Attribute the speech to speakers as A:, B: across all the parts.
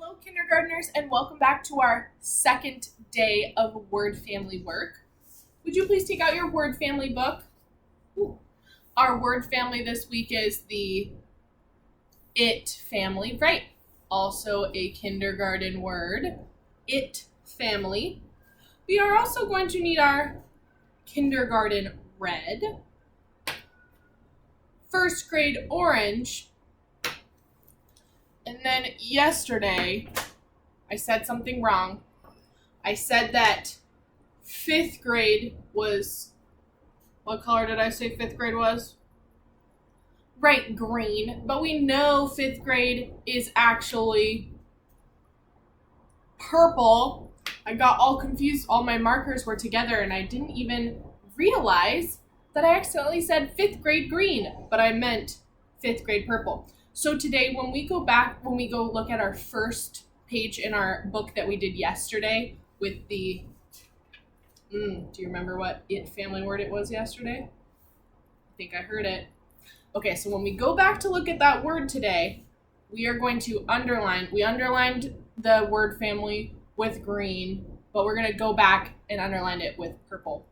A: Hello, kindergartners, and welcome back to our second day of word family work. Would you please take out your word family book? Ooh. Our word family this week is the it family, right? Also a kindergarten word, it family. We are also going to need our kindergarten red, first grade orange, and then yesterday I said something wrong. I said that fifth grade was, what color did I say fifth grade was? Right, green. But we know fifth grade is actually purple. I got all confused. All my markers were together and I didn't even realize that I accidentally said fifth grade green, but I meant fifth grade purple. So today when we go look at our first page in our book that we did yesterday with the, do you remember what it family word it was yesterday? I think I heard it. Okay, so when we go back to look at that word today, we are going to underline. We underlined the word family with green, but we're going to go back and underline it with purple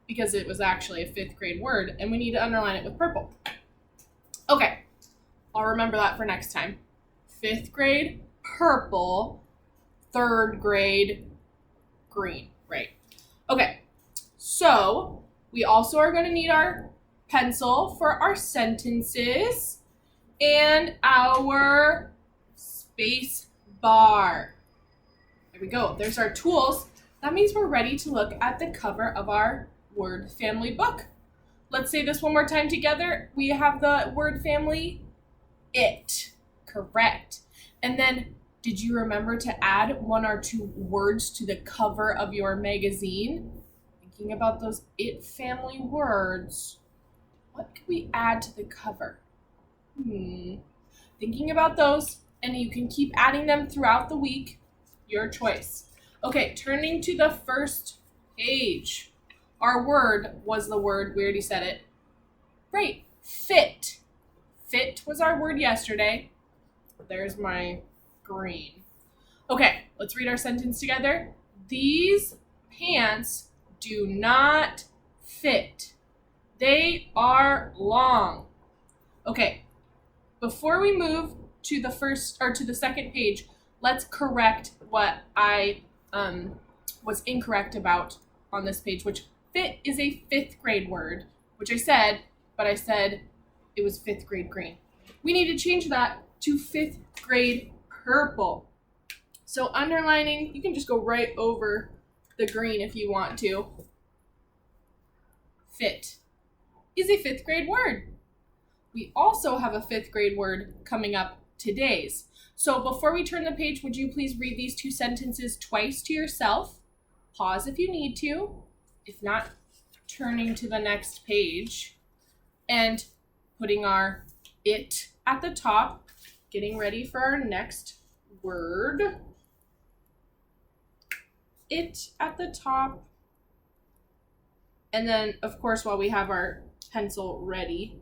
A: because it was actually a fifth grade word and we need to underline it with purple. Okay, I'll remember that for next time. Fifth grade, purple. Third grade, green, right? Okay, so we also are going to need our pencil for our sentences and our space bar. There we go. There's our tools. That means we're ready to look at the cover of our word family book. Let's say this one more time together. We have the word family, it. Correct. And then, did you remember to add one or two words to the cover of your magazine? Thinking about those it family words, what could we add to the cover? Thinking about those, and you can keep adding them throughout the week. Your choice. Okay, turning to the first page. Our word was the word, we already said it. Right, fit. Fit was our word yesterday. There's my green. Okay, let's read our sentence together. These pants do not fit. They are long. Okay, before we move to the second page, let's correct what I was incorrect about on this page, which fit is a fifth grade word, which I said, but I said it was fifth grade green. We need to change that to fifth grade purple. So underlining, you can just go right over the green if you want to. Fit is a fifth grade word. We also have a fifth grade word coming up today's. So before we turn the page, would you please read these two sentences twice to yourself? Pause if you need to. If not, turning to the next page and putting our it at the top, getting ready for our next word. It at the top. And then, of course, while we have our pencil ready,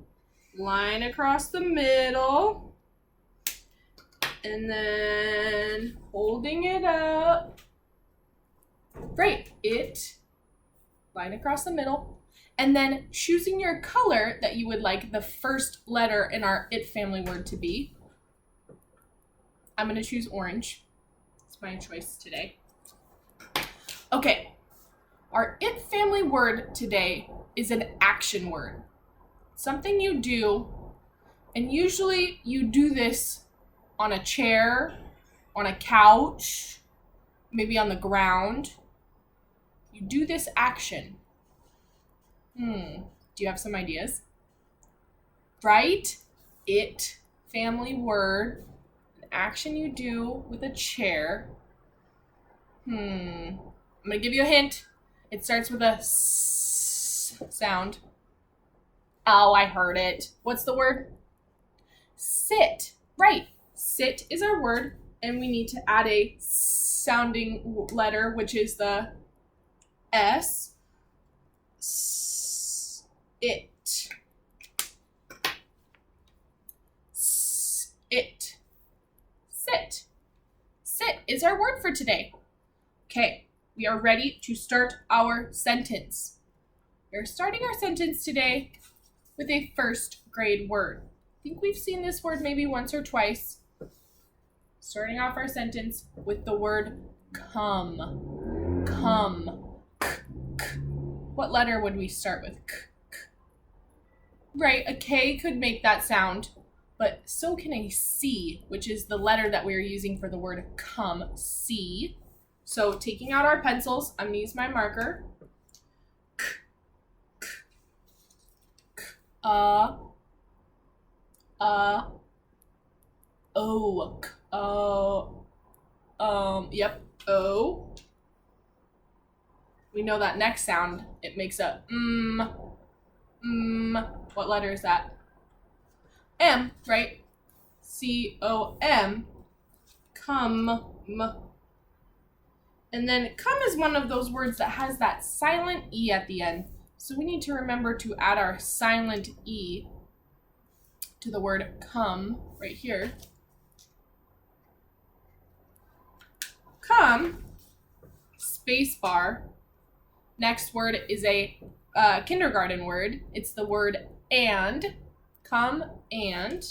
A: line across the middle. And then holding it up. Right, it, line across the middle. And then choosing your color that you would like the first letter in our it family word to be. I'm going to choose orange. It's my choice today. Okay, our it family word today is an action word. Something you do, and usually you do this on a chair, on a couch, maybe on the ground. You do this action. Do you have some ideas? Right? It family word, an action you do with a chair. I'm gonna give you a hint. It starts with a S sound. Oh, I heard it. What's the word? Sit. Right. Sit is our word, and we need to add a sounding letter, which is the S. It. It. Sit. is our word for today. Okay, we are ready to start our sentence. We're starting our sentence today with a first grade word. I think we've seen this word maybe once or twice. Starting off our sentence with the word come. Come. K, k. What letter would we start with? K, k. Right, a K could make that sound, but so can a C, which is the letter that we're using for the word come, C. So taking out our pencils, I'm gonna use my marker. K, k, k, O, k, yep, O. We know that next sound, it makes a what letter is that? M, right? C-O-M, come. And then come is one of those words that has that silent E at the end. So we need to remember to add our silent E to the word come right here. Come, space bar. Next word is a kindergarten word. It's the word and. Come and.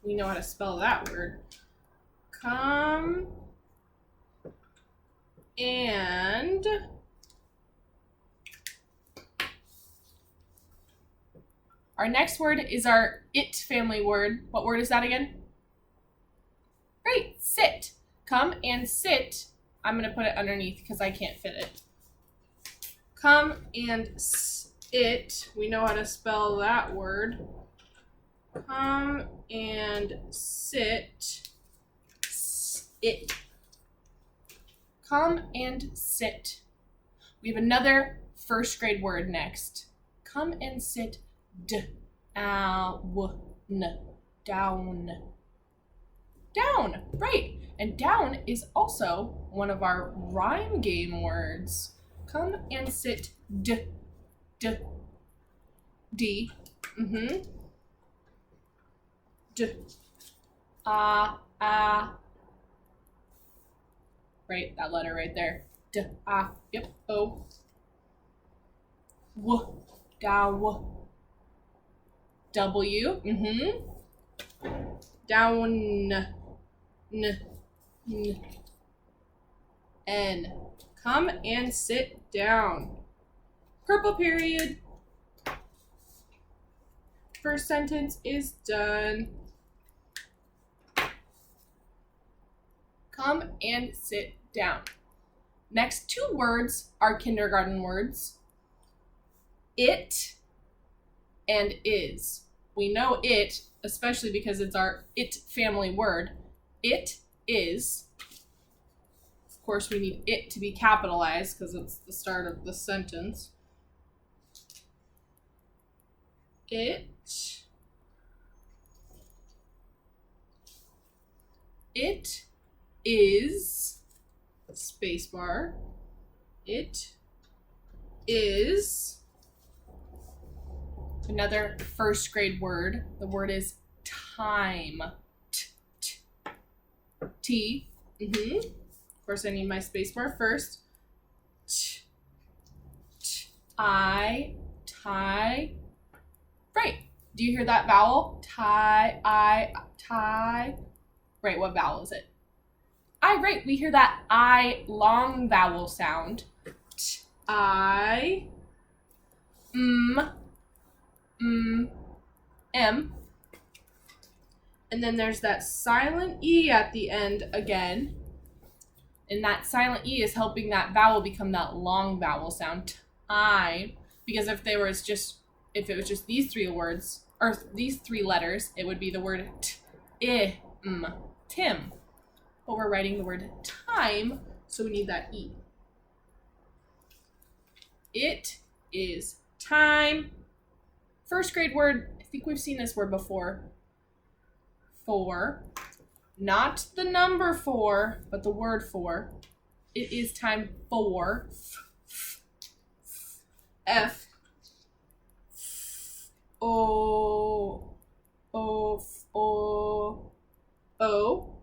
A: We know how to spell that word. Come and. Our next word is our it family word. What word is that again? Right, sit. Come and sit. I'm going to put it underneath because I can't fit it. Come and sit. We know how to spell that word. Come and sit. It. Come and sit. We have another first grade word next. Come and sit. Down. Down. Right. And down is also one of our rhyme game words. Come and sit. D. D. D. Right, that letter right there. D. Yep. O. W. Dow. W. Down. N. N. Come and sit down. Purple period. First sentence is done. Come and sit down. Next two words are kindergarten words. It and is. We know it, especially because it's our it family word. It is. Of course, we need it to be capitalized because it's the start of the sentence. It is spacebar. It is another first grade word. The word is time. T. Of course, I need my spacebar first. I. Tie. Right. Do you hear that vowel? Tie. I. Tie. Right. What vowel is it? I. Right. We hear that I long vowel sound. I. M. And then there's that silent E at the end again. And that silent E is helping that vowel become that long vowel sound. I. Because if it was just these three words, or these three letters, it would be the word Tim. But we're writing the word time, so we need that E. It is time. First grade word, I think we've seen this word before. For. Not the number 4, but the word for. It is time for. F. O. O. O. O.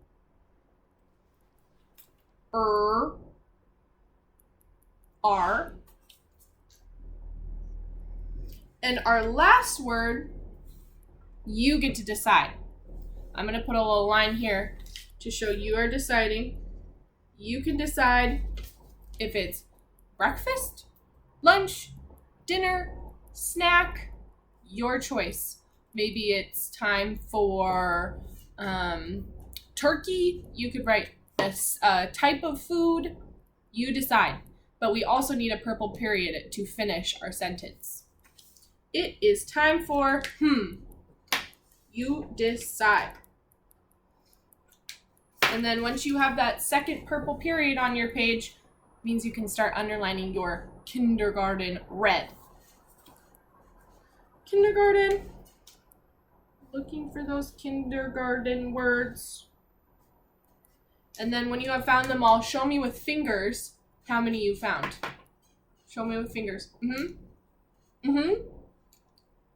A: R. And our last word, you get to decide. I'm going to put a little line here to show you are deciding. You can decide if it's breakfast, lunch, dinner, snack, your choice. Maybe it's time for turkey. You could write a type of food. You decide. But we also need a purple period to finish our sentence. It is time for you decide. And then once you have that second purple period on your page, means you can start underlining your kindergarten red. Kindergarten. Looking for those kindergarten words. And then when you have found them all, show me with fingers how many you found. Show me with fingers.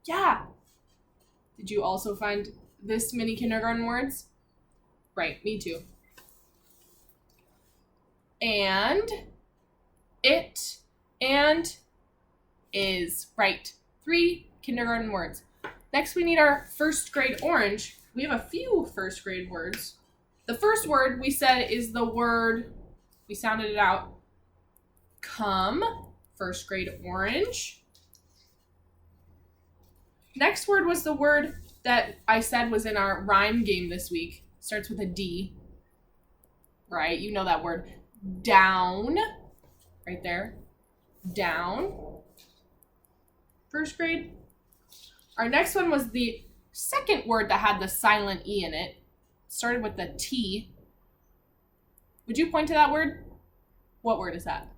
A: Yeah. Did you also find this many kindergarten words? Right, me too. And, it, and, is. Right, 3 kindergarten words. Next, we need our first grade orange. We have a few first grade words. The first word we said is the word, we sounded it out, come, first grade orange. Next word was the word that I said was in our rhyme game this week. Starts with a D, right? You know that word. Down, right there. Down. First grade. Our next one was the second word that had the silent E in it. Started with the T. Would you point to that word? What word is that?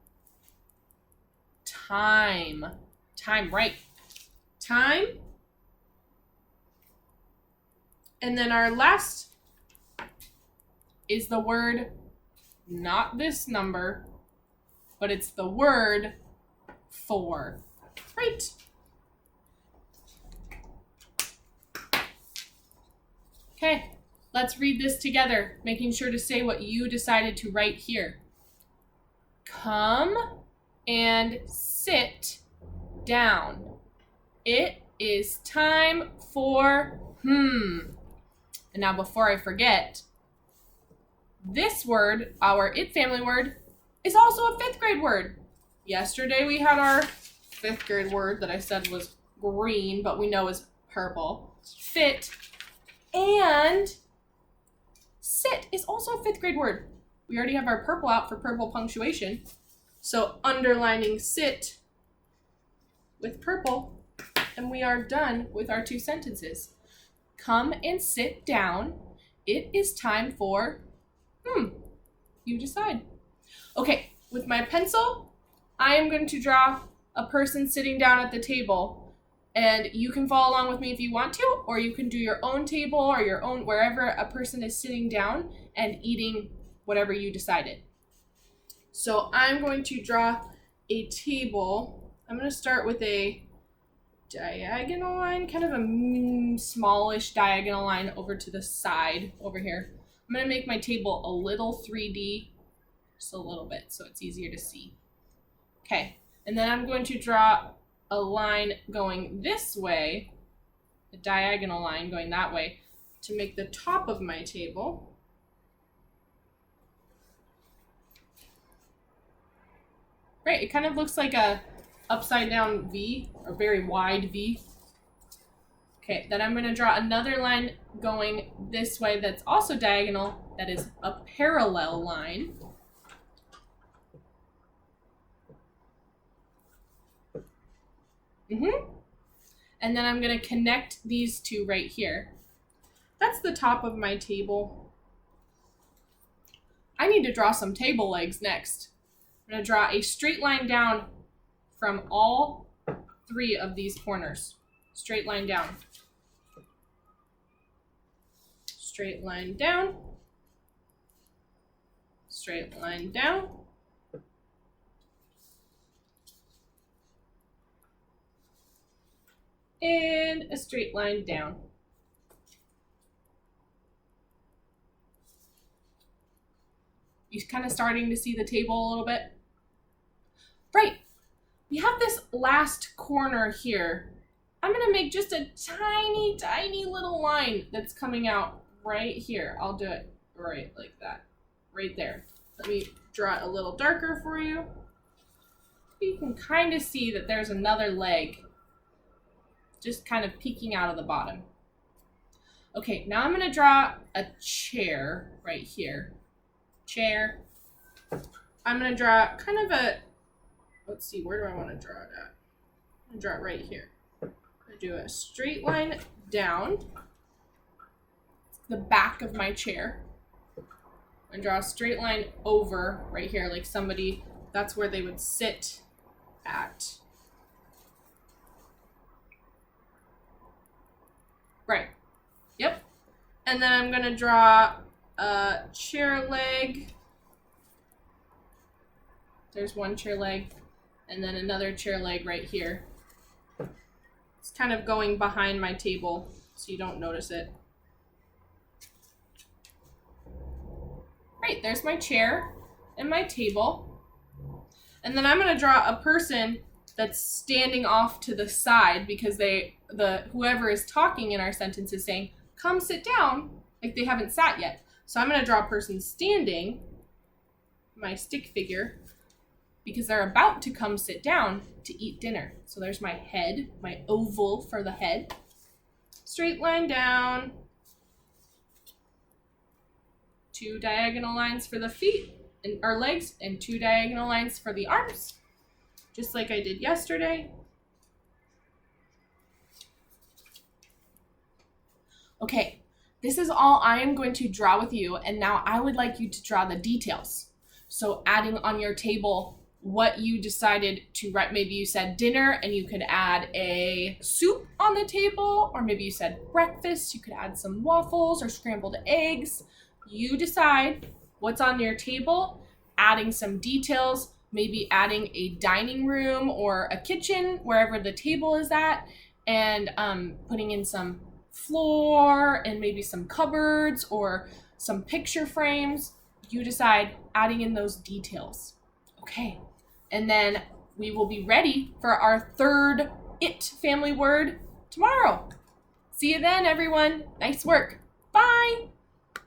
A: Time. Time, right. Time. And then our last is the word, not this number, but it's the word for. Right. Okay, let's read this together, making sure to say what you decided to write here. Come and sit down. It is time for And now before I forget, this word, our It family word, is also a 5th grade word. Yesterday we had our 5th grade word that I said was green, but we know is purple. Fit and sit is also a 5th grade word. We already have our purple out for purple punctuation. So underlining sit with purple, and we are done with our 2 sentences. Come and sit down. It is time for you decide. Okay, with my pencil, I am going to draw a person sitting down at the table, and you can follow along with me if you want to, or you can do your own table or your own wherever a person is sitting down and eating whatever you decided. So I'm going to draw a table. I'm going to start with a diagonal line, kind of a smallish diagonal line over to the side over here. I'm going to make my table a little 3D, just a little bit, so it's easier to see. Okay, and then I'm going to draw a line going this way, a diagonal line going that way, to make the top of my table. Right, it kind of looks like a upside down V, or very wide V. Okay, then I'm going to draw another line going this way that's also diagonal, that is a parallel line. And then I'm going to connect these two right here. That's the top of my table. I need to draw some table legs next. I'm going to draw a straight line down from all 3 of these corners. Straight line down. Straight line down. Straight line down. And a straight line down. You kind of starting to see the table a little bit? Right. We have this last corner here. I'm going to make just a tiny, tiny little line that's coming out right here. I'll do it right like that, right there. Let me draw it a little darker for you. You can kind of see that there's another leg just kind of peeking out of the bottom. Okay, now I'm going to draw a chair right here. Chair. I'm going to draw kind of a, let's see, where do I want to draw it at? I'm going to draw it right here. I'm going to do a straight line down the back of my chair. I'm going to draw a straight line over right here, like somebody, that's where they would sit at. Right. Yep. And then I'm going to draw a chair leg. There's one chair leg. And then another chair leg right here. It's kind of going behind my table so you don't notice it. Right, there's my chair and my table. And then I'm going to draw a person that's standing off to the side because whoever is talking in our sentence is saying, come sit down, like they haven't sat yet. So I'm going to draw a person standing, my stick figure, because they're about to come sit down to eat dinner. So there's my head, my oval for the head. Straight line down. 2 diagonal lines for the feet and our legs, and 2 diagonal lines for the arms, just like I did yesterday. Okay, this is all I am going to draw with you, and now I would like you to draw the details. So adding on your table what you decided to write. Maybe you said dinner and you could add a soup on the table, or maybe you said breakfast, you could add some waffles or scrambled eggs. You decide what's on your table, adding some details, maybe adding a dining room or a kitchen wherever the table is at, and putting in some floor and maybe some cupboards or some picture frames. You decide, adding in those details. Okay, and then we will be ready for our third IT family word tomorrow. See you then, everyone. Nice work. Bye.